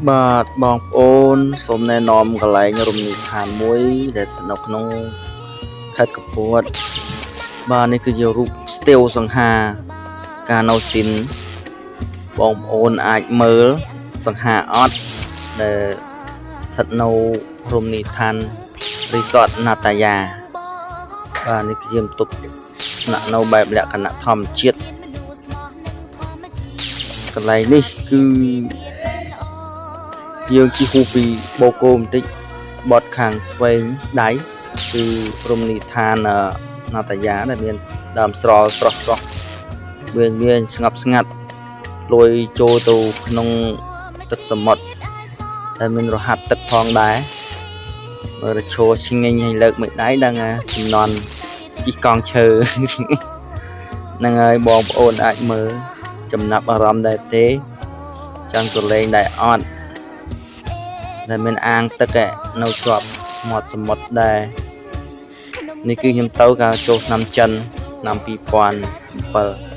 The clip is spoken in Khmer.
បាទបងប្អូនសូមណែនាំកន្លែងរមណីយដ្ឋានមួយដែលនៅក្នុងខេត្តកំពតបាទនេះគឺជារូបស្ទាវសង្ហាកាណូស៊ីនបងប្អូនអាចមើលសង្ហាអត់ដែលស្ថិតនៅរមណីយដ្ឋានរីសតណាតាយ៉ាបាទនេះគឺជាបន្ទប់ស្នាក់នៅបែបលក្ខណៈធម្មជាតិកន្លែងនេះគឺយើងជិះហួសពីបូកូបន្តិចបត់ខាងស្វែងដៃគឺរមណីយដ្ឋានណាតាយ៉ាដែលមានដើមស្រល់ស្រស់មានស្ងប់ស្ងាត់លយចូលទៅក្នុងទឹកសមុទ្រដែលមានរហាត់ទឹកផងដែរមើលរឈរឆ្ងាញ់ឲ្យលើកមួយដៃដឹងចំនួនជិះកង់ឈើហ្នឹងហើយបងប្អូនអាចមើលចំណាប់អារម្មណ៍ដែរទេចង់ទៅលេងដែរអត់ដែលមានអាងទឹកនៅជាប់មាត់សមុទ្រដែរនេះគឺខ្ញុំទៅកាលចូលឆ្នាំចិនឆ្នាំ2007